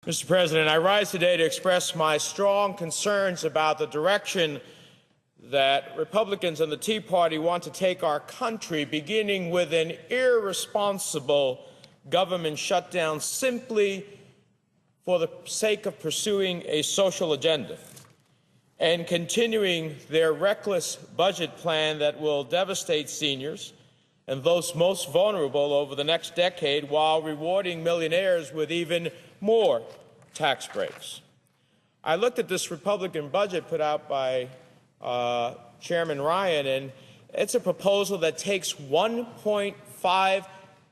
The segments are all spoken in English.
Mr. President, I rise today to express my strong concerns about the direction that Republicans and the Tea Party want to take our country, beginning with an irresponsible government shutdown simply for the sake of pursuing a social agenda, and continuing their reckless budget plan that will devastate seniors and those most vulnerable over the next decade, while rewarding millionaires with even more tax breaks. I looked at this Republican budget put out by Chairman Ryan, and it's a proposal that takes $1.5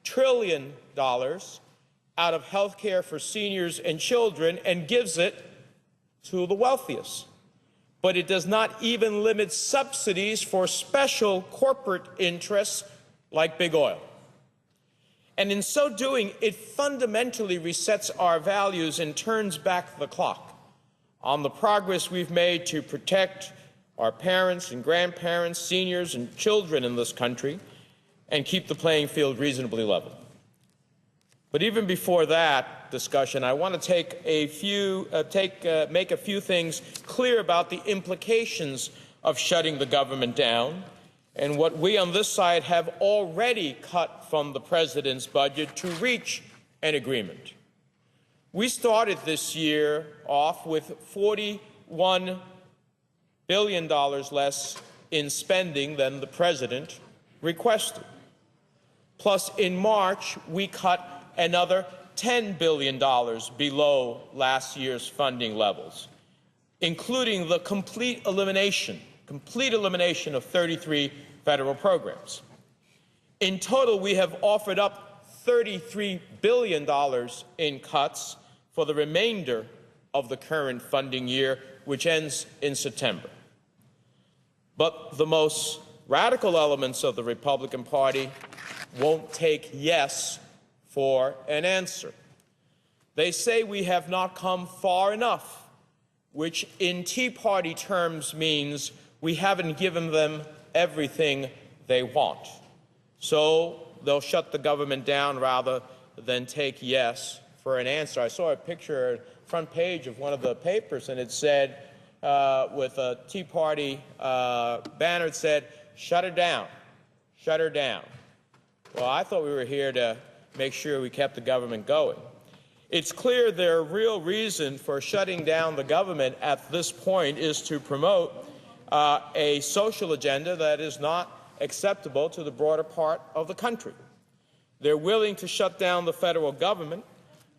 trillion out of health care for seniors and children and gives it to the wealthiest. But it does not even limit subsidies for special corporate interests like big oil. And in so doing, it fundamentally resets our values and turns back the clock on the progress we've made to protect our parents and grandparents, seniors and children in this country, and keep the playing field reasonably level. But even before that discussion, I want to make a few things clear about the implications of shutting the government down and what we on this side have already cut from the president's budget to reach an agreement. We started this year off with $41 billion less in spending than the president requested. Plus, in March, we cut another $10 billion below last year's funding levels, including the complete elimination of 33 federal programs. In total, we have offered up $33 billion in cuts for the remainder of the current funding year, which ends in September. But the most radical elements of the Republican Party won't take yes for an answer. They say we have not come far enough, which in Tea Party terms means we haven't given them everything they want. So they'll shut the government down rather than take yes for an answer. I saw a picture, front page of one of the papers, and it said, with a Tea Party banner, it said, "Shut her down, shut her down." Well, I thought we were here to make sure we kept the government going. It's clear their real reason for shutting down the government at this point is to promote a social agenda that is not acceptable to the broader part of the country. They're willing to shut down the federal government,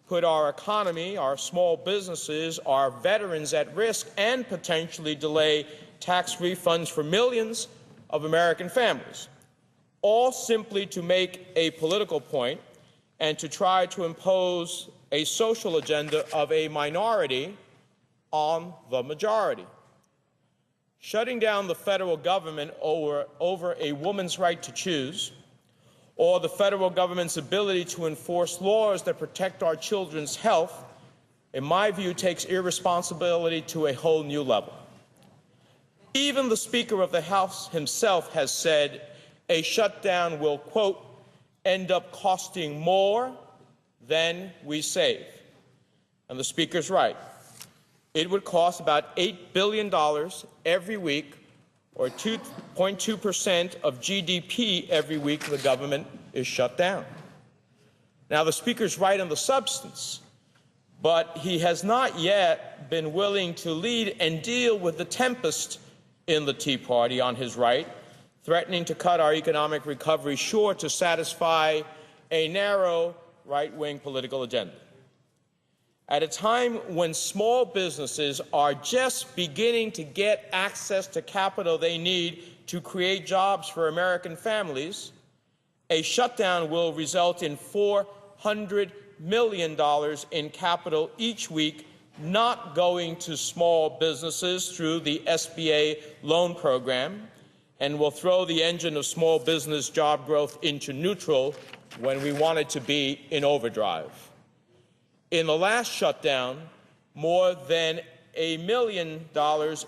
put our economy, our small businesses, our veterans at risk, and potentially delay tax refunds for millions of American families, all simply to make a political point and to try to impose a social agenda of a minority on the majority. Shutting down the federal government over a woman's right to choose, or the federal government's ability to enforce laws that protect our children's health, in my view, takes irresponsibility to a whole new level. Even the Speaker of the House himself has said a shutdown will, quote, end up costing more than we save. And the Speaker's right. It would cost about $8 billion every week, or 2.2% of GDP every week the government is shut down. Now, the Speaker's right on the substance, but he has not yet been willing to lead and deal with the tempest in the Tea Party on his right, threatening to cut our economic recovery short to satisfy a narrow right-wing political agenda. At a time when small businesses are just beginning to get access to capital they need to create jobs for American families, a shutdown will result in $400 million in capital each week not going to small businesses through the SBA loan program, and will throw the engine of small business job growth into neutral when we want it to be in overdrive. In the last shutdown, more than $1 million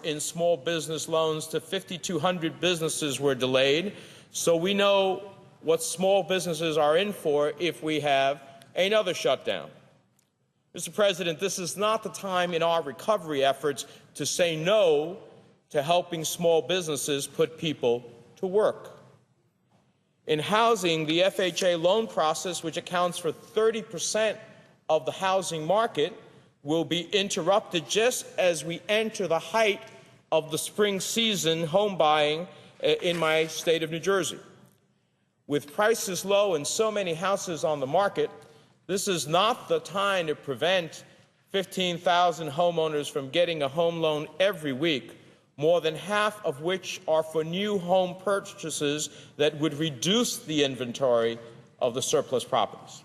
in small business loans to 5,200 businesses were delayed, so we know what small businesses are in for if we have another shutdown. Mr. President, this is not the time in our recovery efforts to say no to helping small businesses put people to work. In housing, the FHA loan process, which accounts for 30% of the housing market, will be interrupted just as we enter the height of the spring season home buying in my state of New Jersey. With prices low and so many houses on the market, this is not the time to prevent 15,000 homeowners from getting a home loan every week, more than half of which are for new home purchases that would reduce the inventory of the surplus properties.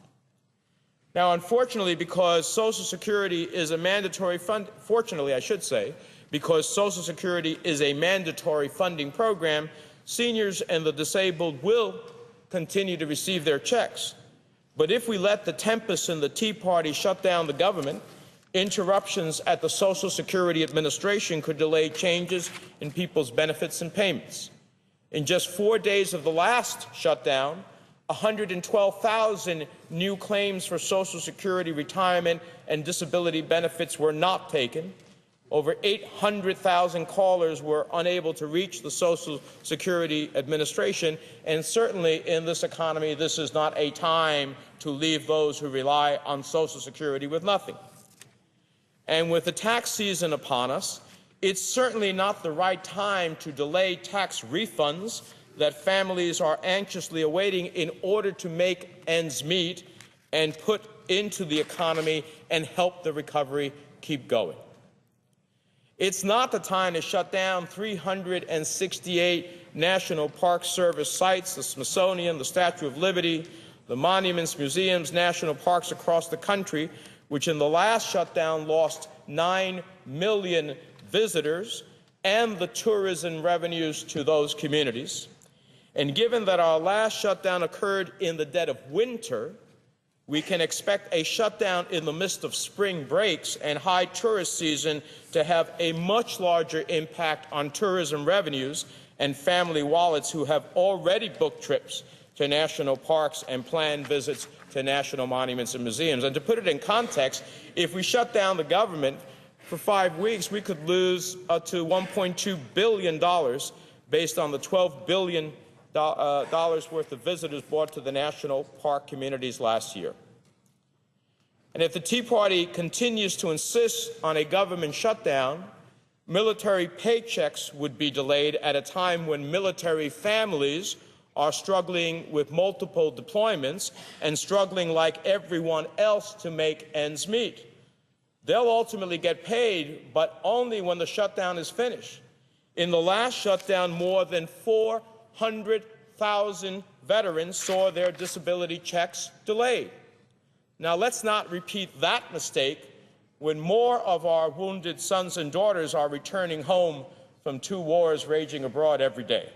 Now, unfortunately, because Social Security is a mandatory fortunately, I should say, because Social Security is a mandatory funding program, seniors and the disabled will continue to receive their checks. But if we let the tempest and the Tea Party shut down the government, interruptions at the Social Security Administration could delay changes in people's benefits and payments. In just 4 days of the last shutdown, 112,000 new claims for Social Security, retirement, and disability benefits were not taken. Over 800,000 callers were unable to reach the Social Security Administration, and certainly in this economy, this is not a time to leave those who rely on Social Security with nothing. And with the tax season upon us, it's certainly not the right time to delay tax refunds that families are anxiously awaiting in order to make ends meet and put into the economy and help the recovery keep going. It's not the time to shut down 368 National Park Service sites, the Smithsonian, the Statue of Liberty, the monuments, museums, national parks across the country, which in the last shutdown lost 9 million visitors, and the tourism revenues to those communities. And given that our last shutdown occurred in the dead of winter, we can expect a shutdown in the midst of spring breaks and high tourist season to have a much larger impact on tourism revenues and family wallets who have already booked trips to national parks and planned visits to national monuments and museums. And to put it in context, if we shut down the government for 5 weeks, we could lose up to $1.2 billion based on the $12 billion worth of visitors brought to the national park communities last year. And if the Tea Party continues to insist on a government shutdown, military paychecks would be delayed at a time when military families are struggling with multiple deployments and struggling like everyone else to make ends meet. They'll ultimately get paid, but only when the shutdown is finished. In the last shutdown, more than 400,000 veterans saw their disability checks delayed. Now, let's not repeat that mistake when more of our wounded sons and daughters are returning home from 2 wars raging abroad every day.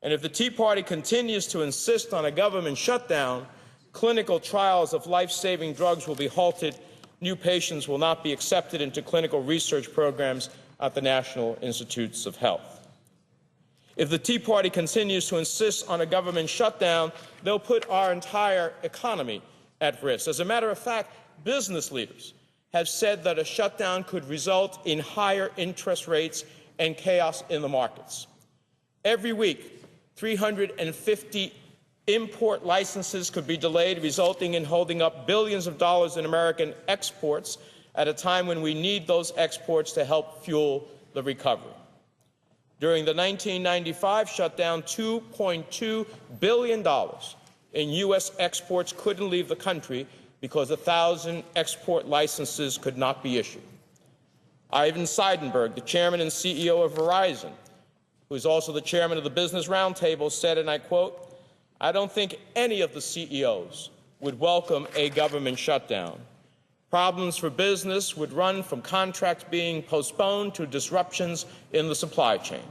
And if the Tea Party continues to insist on a government shutdown, clinical trials of life-saving drugs will be halted. New patients will not be accepted into clinical research programs at the National Institutes of Health. If the Tea Party continues to insist on a government shutdown, they'll put our entire economy at risk. As a matter of fact, business leaders have said that a shutdown could result in higher interest rates and chaos in the markets. Every week, 350 import licenses could be delayed, resulting in holding up billions of dollars in American exports at a time when we need those exports to help fuel the recovery. During the 1995 shutdown, $2.2 billion in U.S. exports couldn't leave the country because 1,000 export licenses could not be issued. Ivan Seidenberg, the chairman and CEO of Verizon, who is also the chairman of the Business Roundtable, said, and I quote, "I don't think any of the CEOs would welcome a government shutdown. Problems for business would run from contracts being postponed to disruptions in the supply chain."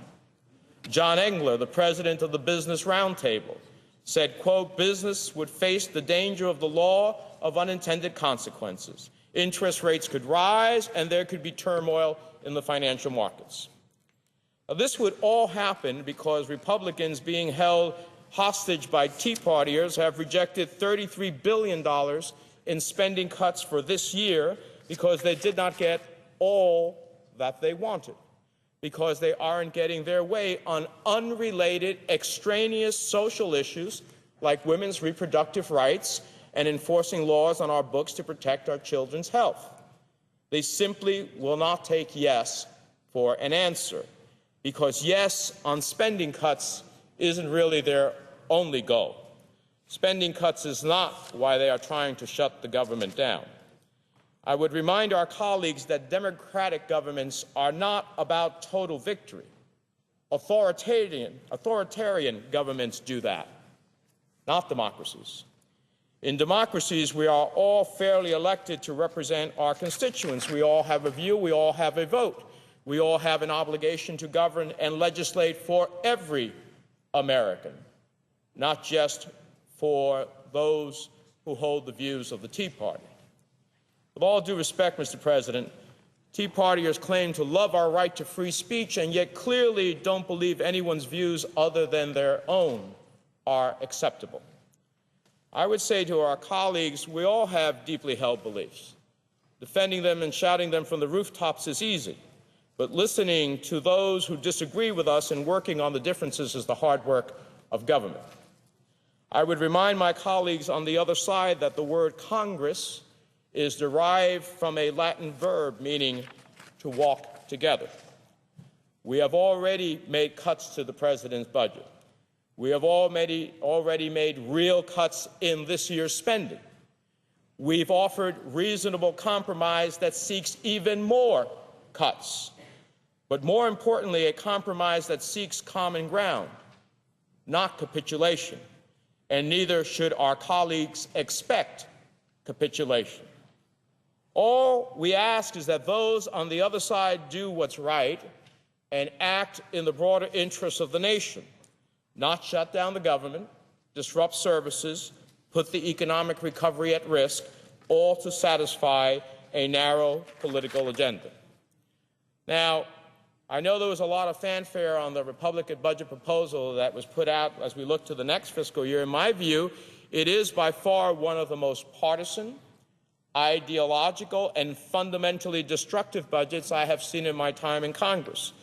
John Engler, the president of the Business Roundtable, said, quote, "Business would face the danger of the law of unintended consequences. Interest rates could rise and there could be turmoil in the financial markets." Now, this would all happen because Republicans being held hostage by Tea Partiers have rejected $33 billion in spending cuts for this year because they did not get all that they wanted, because they aren't getting their way on unrelated, extraneous social issues like women's reproductive rights and enforcing laws on our books to protect our children's health. They simply will not take yes for an answer, because yes on spending cuts isn't really their only goal. Spending cuts is not why they are trying to shut the government down. I would remind our colleagues that democratic governments are not about total victory. Authoritarian governments do that, not democracies. In democracies, we are all fairly elected to represent our constituents. We all have a view, we all have a vote. We all have an obligation to govern and legislate for every American, not just for those who hold the views of the Tea Party. With all due respect, Mr. President, Tea Partiers claim to love our right to free speech and yet clearly don't believe anyone's views other than their own are acceptable. I would say to our colleagues, we all have deeply held beliefs. Defending them and shouting them from the rooftops is easy, but listening to those who disagree with us and working on the differences is the hard work of government. I would remind my colleagues on the other side that the word Congress is derived from a Latin verb meaning to walk together. We have already made cuts to the president's budget. We have already made real cuts in this year's spending. We've offered reasonable compromise that seeks even more cuts, but more importantly, a compromise that seeks common ground, not capitulation, and neither should our colleagues expect capitulation. All we ask is that those on the other side do what's right and act in the broader interests of the nation, not shut down the government, disrupt services, put the economic recovery at risk, all to satisfy a narrow political agenda. Now, I know there was a lot of fanfare on the Republican budget proposal that was put out as we look to the next fiscal year. In my view, it is by far one of the most partisan, ideological, and fundamentally destructive budgets I have seen in my time in Congress,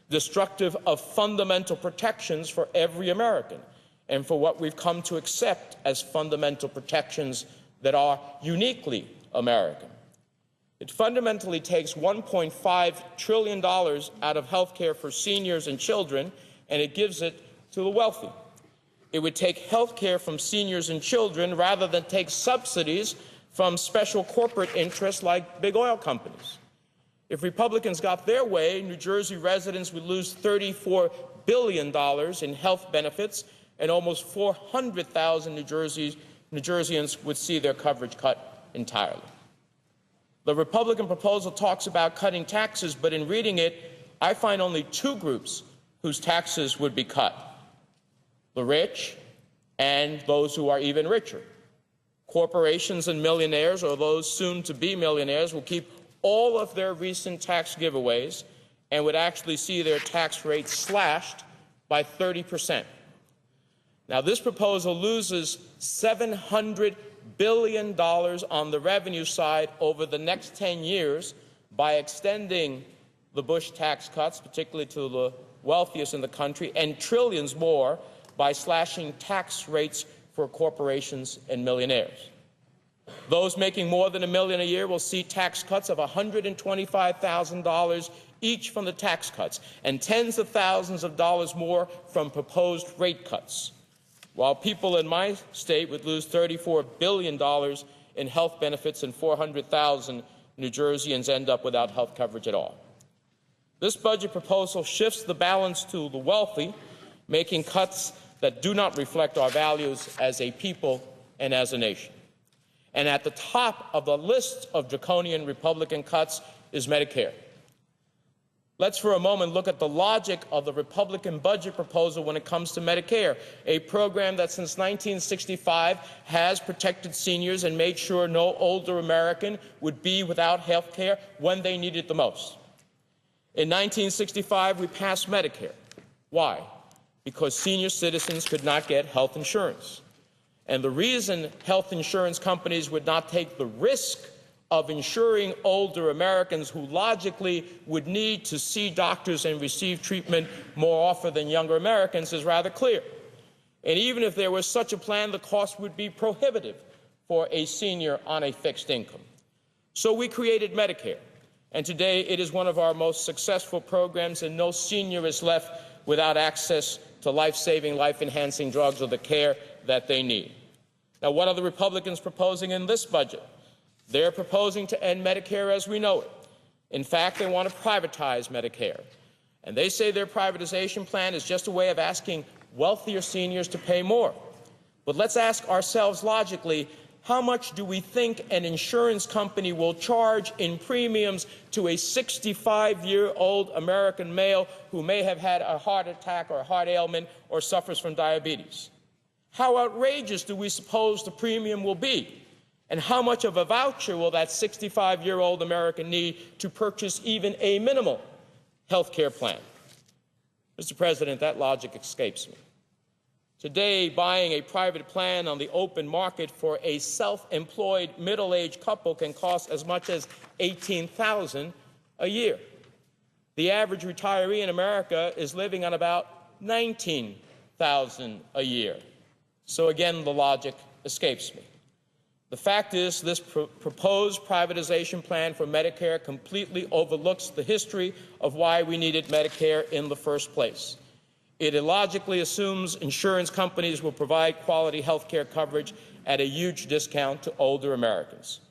destructive of fundamental protections for every American and for what we've come to accept as fundamental protections that are uniquely American. It fundamentally takes $1.5 trillion out of health care for seniors and children, and it gives it to the wealthy. It would take health care from seniors and children rather than take subsidies from special corporate interests like big oil companies. If Republicans got their way, New Jersey residents would lose $34 billion in health benefits, and almost 400,000 New Jerseyans would see their coverage cut entirely. The Republican proposal talks about cutting taxes, but in reading it, I find only two groups whose taxes would be cut: the rich and those who are even richer. Corporations and millionaires, or those soon to be millionaires, will keep all of their recent tax giveaways and would actually see their tax rate slashed by 30%. Now, this proposal loses $700 billion on the revenue side over the next 10 years by extending the Bush tax cuts, particularly to the wealthiest in the country, and trillions more by slashing tax rates for corporations and millionaires. Those making more than $1 million a year will see tax cuts of $125,000 each from the tax cuts, and tens of thousands of dollars more from proposed rate cuts, while people in my state would lose $34 billion in health benefits and 400,000 New Jerseyans end up without health coverage at all. This budget proposal shifts the balance to the wealthy, making cuts that do not reflect our values as a people and as a nation. And at the top of the list of draconian Republican cuts is Medicare. Let's for a moment look at the logic of the Republican budget proposal when it comes to Medicare, a program that since 1965 has protected seniors and made sure no older American would be without health care when they need it the most. In 1965, we passed Medicare. Why? Because senior citizens could not get health insurance. And the reason health insurance companies would not take the risk of insuring older Americans who logically would need to see doctors and receive treatment more often than younger Americans is rather clear. And even if there was such a plan, the cost would be prohibitive for a senior on a fixed income. So we created Medicare, and today it is one of our most successful programs, and no senior is left without access to life-saving, life-enhancing drugs or the care that they need. Now, what are the Republicans proposing in this budget? They're proposing to end Medicare as we know it. In fact, they want to privatize Medicare. And they say their privatization plan is just a way of asking wealthier seniors to pay more. But let's ask ourselves logically, how much do we think an insurance company will charge in premiums to a 65-year-old American male who may have had a heart attack or a heart ailment or suffers from diabetes? How outrageous do we suppose the premium will be? And how much of a voucher will that 65-year-old American need to purchase even a minimal health care plan? Mr. President, that logic escapes me. Today, buying a private plan on the open market for a self-employed middle-aged couple can cost as much as $18,000 a year. The average retiree in America is living on about $19,000 a year. So again, the logic escapes me. The fact is, this proposed privatization plan for Medicare completely overlooks the history of why we needed Medicare in the first place. It illogically assumes insurance companies will provide quality health care coverage at a huge discount to older Americans.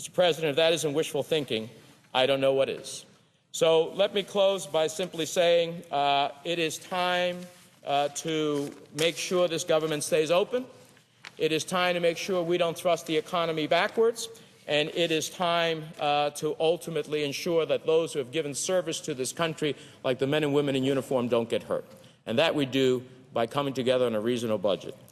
Mr. President, if that isn't wishful thinking, I don't know what is. So let me close by simply saying it is time to make sure this government stays open. It is time to make sure we don't thrust the economy backwards. And it is time to ultimately ensure that those who have given service to this country, like the men and women in uniform, don't get hurt. And that we do by coming together on a reasonable budget.